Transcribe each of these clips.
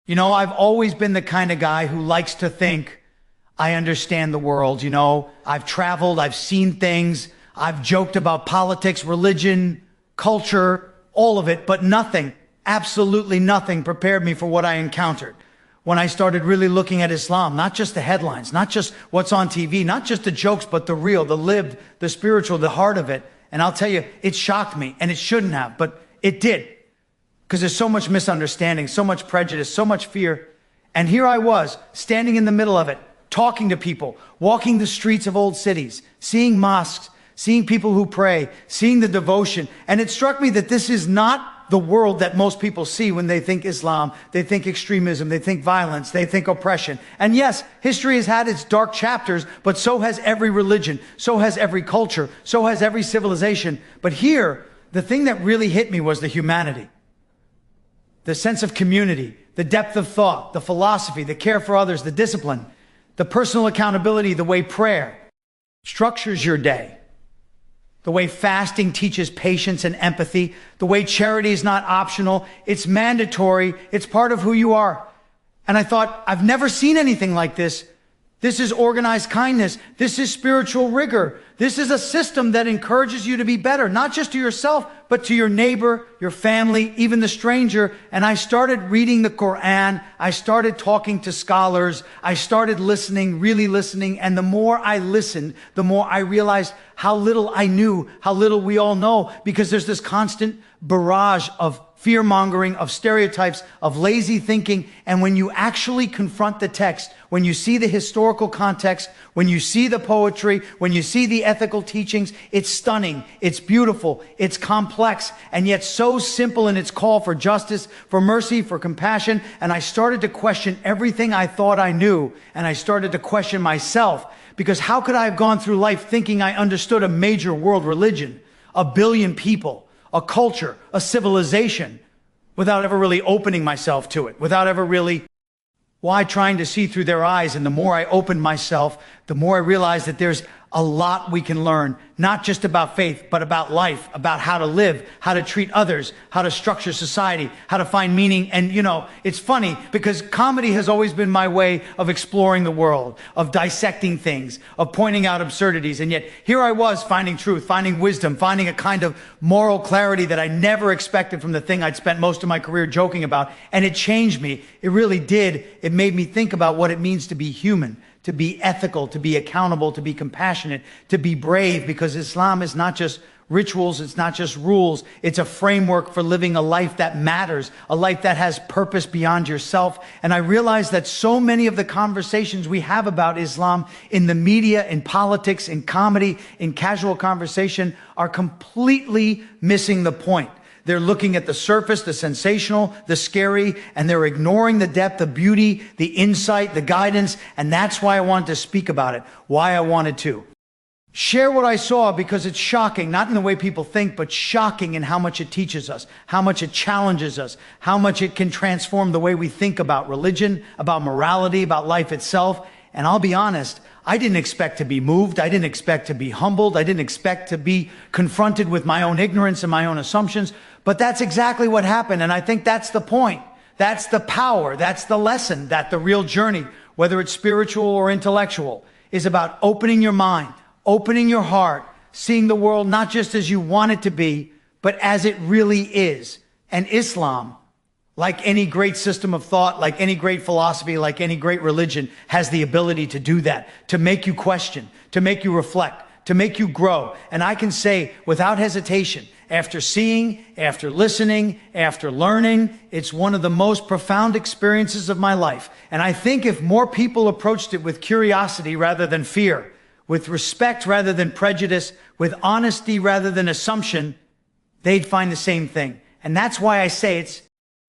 You know, I've always been the kind of guy who likes to think I understand the world. You know, I've traveled, I've seen things, I've joked about politics, religion, culture, all of it, but nothing, absolutely nothing prepared me for what I encountered when I started really looking at Islam. Not just the headlines, not just what's on TV, not just the jokes, but the real, the lived, the spiritual, the heart of it. And I'll tell you, it shocked me, and it shouldn't have, but it did. Because there's so much misunderstanding, so much prejudice, so much fear. And here I was, standing in the middle of it, talking to people, walking the streets of old cities, seeing mosques, seeing people who pray, seeing the devotion. And it struck me that this is not the world that most people see when they think Islam. They think extremism, they think violence, they think oppression. And yes, history has had its dark chapters, but so has every religion, so has every culture, so has every civilization. But here, the thing that really hit me was the humanity. The sense of community, the depth of thought, the philosophy, the care for others, the discipline, the personal accountability, the way prayer structures your day, the way fasting teaches patience and empathy, the way charity is not optional, it's mandatory, it's part of who you are. And I thought, I've never seen anything like this. This is organized kindness. This is spiritual rigor. This is a system that encourages you to be better, not just to yourself, but to your neighbor, your family, even the stranger. And I started reading the Quran. I started talking to scholars. I started listening, really listening. And the more I listened, the more I realized how little I knew, how little we all know, because there's this constant barrage of fear-mongering, of stereotypes, of lazy thinking. And when you actually confront the text, when you see the historical context, when you see the poetry, when you see the ethical teachings, it's stunning, it's beautiful, it's complex, and yet so simple in its call for justice, for mercy, for compassion. And I started to question everything I thought I knew, and I started to question myself, because how could I have gone through life thinking I understood a major world religion, a billion people, a culture, a civilization, without ever really opening myself to it, without ever really, why trying to see through their eyes? And the more I opened myself, the more I realized that there's a lot we can learn, not just about faith, but about life, about how to live, how to treat others, how to structure society, how to find meaning. And you know, it's funny because comedy has always been my way of exploring the world, of dissecting things, of pointing out absurdities. And yet here I was finding truth, finding wisdom, finding a kind of moral clarity that I never expected from the thing I'd spent most of my career joking about. And it changed me. It really did. It made me think about what it means to be human, to be ethical, to be accountable, to be compassionate, to be brave, because Islam is not just rituals, it's not just rules, it's a framework for living a life that matters, a life that has purpose beyond yourself. And I realized that so many of the conversations we have about Islam in the media, in politics, in comedy, in casual conversation are completely missing the point. They're looking at the surface, the sensational, the scary, and they're ignoring the depth, the beauty, the insight, the guidance. And that's why I wanted to speak about it, why I wanted to share what I saw, because it's shocking, not in the way people think, but shocking in how much it teaches us, how much it challenges us, how much it can transform the way we think about religion, about morality, about life itself. And I'll be honest, I didn't expect to be moved. I didn't expect to be humbled. I didn't expect to be confronted with my own ignorance and my own assumptions. But that's exactly what happened. And I think that's the point. That's the power. That's the lesson, that the real journey, whether it's spiritual or intellectual, is about opening your mind, opening your heart, seeing the world not just as you want it to be, but as it really is. And Islam, like any great system of thought, like any great philosophy, like any great religion, has the ability to do that, to make you question, to make you reflect, to make you grow. And I can say without hesitation, after seeing, after listening, after learning, it's one of the most profound experiences of my life. And I think if more people approached it with curiosity rather than fear, with respect rather than prejudice, with honesty rather than assumption, they'd find the same thing. And that's why I say it's.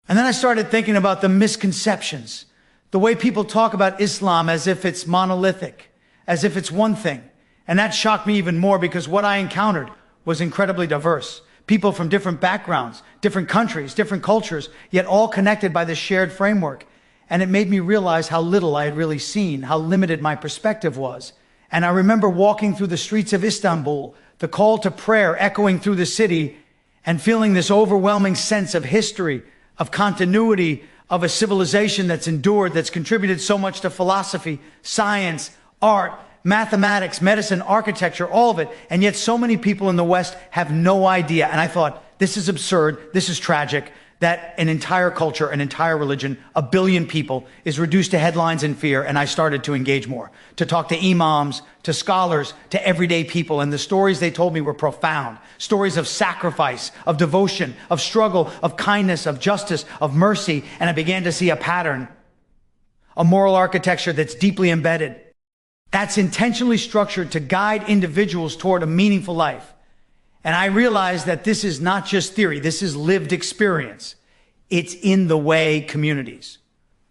And then I started thinking about the misconceptions, the way people talk about Islam as if it's monolithic, as if it's one thing. And that shocked me even more, because what I encountered was incredibly diverse. People from different backgrounds, different countries, different cultures, yet all connected by this shared framework. And it made me realize how little I had really seen, how limited my perspective was. And I remember walking through the streets of Istanbul, the call to prayer echoing through the city, and feeling this overwhelming sense of history, of continuity, of a civilization that's endured, that's contributed so much to philosophy, science, art, mathematics, medicine, architecture, all of it. And yet so many people in the West have no idea. And I thought, this is absurd. This is tragic that an entire culture, an entire religion, 1 billion people is reduced to headlines and fear. And I started to engage more, to talk to imams, to scholars, to everyday people. And the stories they told me were profound. Stories of sacrifice, of devotion, of struggle, of kindness, of justice, of mercy. And I began to see a pattern, a moral architecture that's deeply embedded, that's intentionally structured to guide individuals toward a meaningful life. And I realized that this is not just theory, this is lived experience. It's in the way communities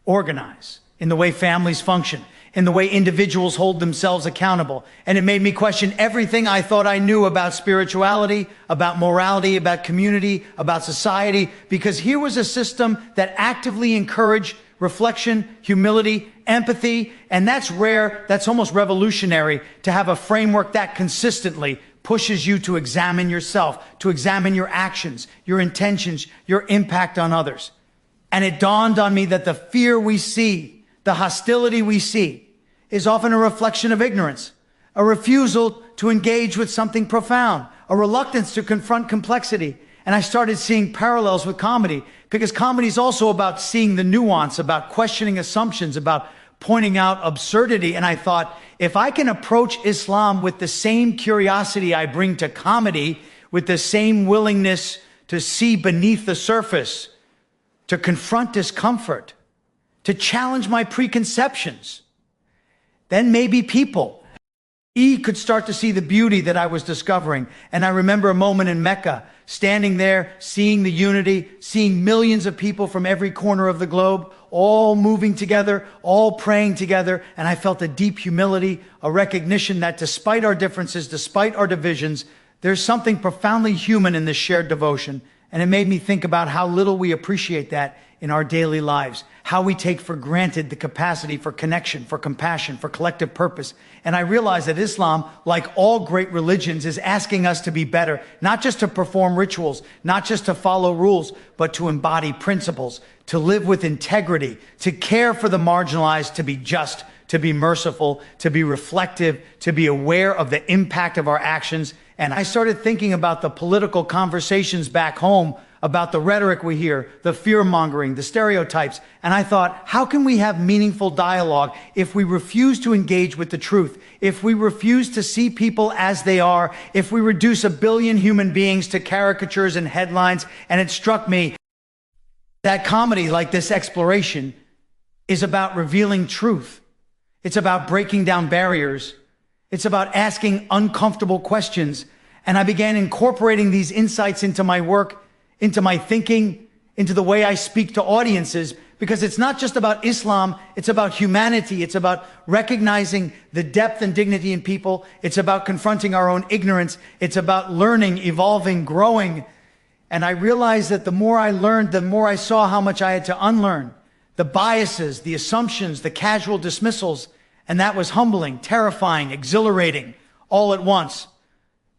organize, in the way families function, in the way individuals hold themselves accountable. And it made me question everything I thought I knew about spirituality, about morality, about community, about society, because here was a system that actively encouraged reflection, humility, empathy, and that's rare, that's almost revolutionary to have a framework that consistently pushes you to examine yourself, to examine your actions, your intentions, your impact on others. And it dawned on me that the fear we see, the hostility we see, is often a reflection of ignorance, a refusal to engage with something profound, a reluctance to confront complexity. And I started seeing parallels with comedy, because comedy is also about seeing the nuance, about questioning assumptions, about pointing out absurdity. And I thought, if I can approach Islam with the same curiosity I bring to comedy, with the same willingness to see beneath the surface, to confront discomfort, to challenge my preconceptions, then maybe people could start to see the beauty that I was discovering. And I remember a moment in Mecca, standing there, seeing the unity, seeing millions of people from every corner of the globe, all moving together, all praying together. And I felt a deep humility, a recognition that despite our differences, despite our divisions, there's something profoundly human in this shared devotion. And it made me think about how little we appreciate that in our daily lives, how we take for granted the capacity for connection, for compassion, for collective purpose. And I realized that Islam, like all great religions, is asking us to be better, not just to perform rituals, not just to follow rules, but to embody principles, to live with integrity, to care for the marginalized, to be just, to be merciful, to be reflective, to be aware of the impact of our actions. And I started thinking about the political conversations back home, about the rhetoric we hear, the fear-mongering, the stereotypes. And I thought, how can we have meaningful dialogue if we refuse to engage with the truth, if we refuse to see people as they are, if we reduce 1 billion human beings to caricatures and headlines? And it struck me that comedy, like this exploration, is about revealing truth. It's about breaking down barriers. It's about asking uncomfortable questions. And I began incorporating these insights into my work, into my thinking, into the way I speak to audiences, because it's not just about Islam, it's about humanity. It's about recognizing the depth and dignity in people. It's about confronting our own ignorance. It's about learning, evolving, growing. And I realized that the more I learned, the more I saw how much I had to unlearn. The biases, the assumptions, the casual dismissals. And that was humbling, terrifying, exhilarating, all at once,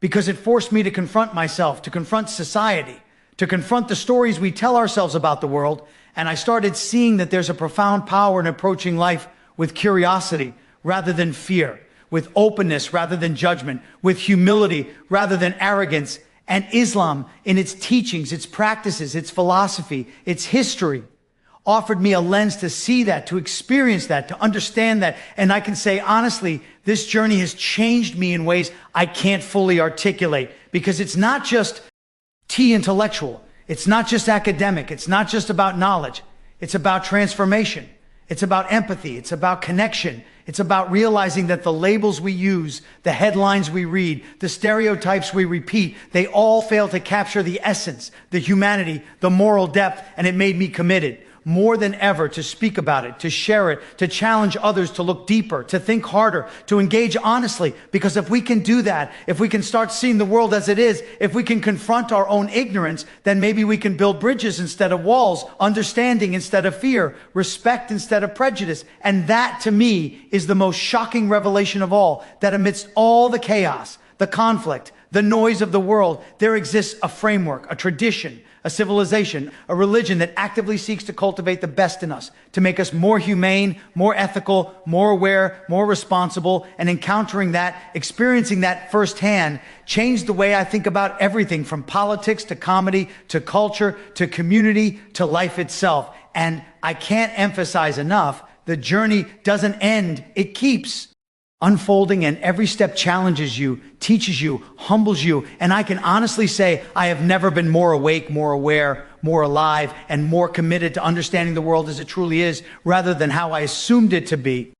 because it forced me to confront myself, to confront society, to confront the stories we tell ourselves about the world. And I started seeing that there's a profound power in approaching life with curiosity rather than fear, with openness rather than judgment, with humility rather than arrogance. And Islam, in its teachings, its practices, its philosophy, its history, offered me a lens to see that, to experience that, to understand that. And I can say, honestly, this journey has changed me in ways I can't fully articulate, because it's not just intellectual. It's not just academic. It's not just about knowledge. It's about transformation. It's about empathy. It's about connection. It's about realizing that the labels we use, the headlines we read, the stereotypes we repeat, they all fail to capture the essence, the humanity, the moral depth. And it made me committed more than ever to speak about it, to share it, to challenge others to look deeper, to think harder, to engage honestly. Because if we can do that, if we can start seeing the world as it is, if we can confront our own ignorance, then maybe we can build bridges instead of walls, understanding instead of fear, respect instead of prejudice. And that, to me, is the most shocking revelation of all, that amidst all the chaos, the conflict, the noise of the world, there exists a framework, a tradition, a civilization, a religion that actively seeks to cultivate the best in us, to make us more humane, more ethical, more aware, more responsible, and encountering that, experiencing that firsthand, changed the way I think about everything from politics to comedy to culture to community to life itself. And I can't emphasize enough, the journey doesn't end, it keeps unfolding, and every step challenges you, teaches you, humbles you. And I can honestly say I have never been more awake, more aware, more alive, and more committed to understanding the world as it truly is, rather than how I assumed it to be.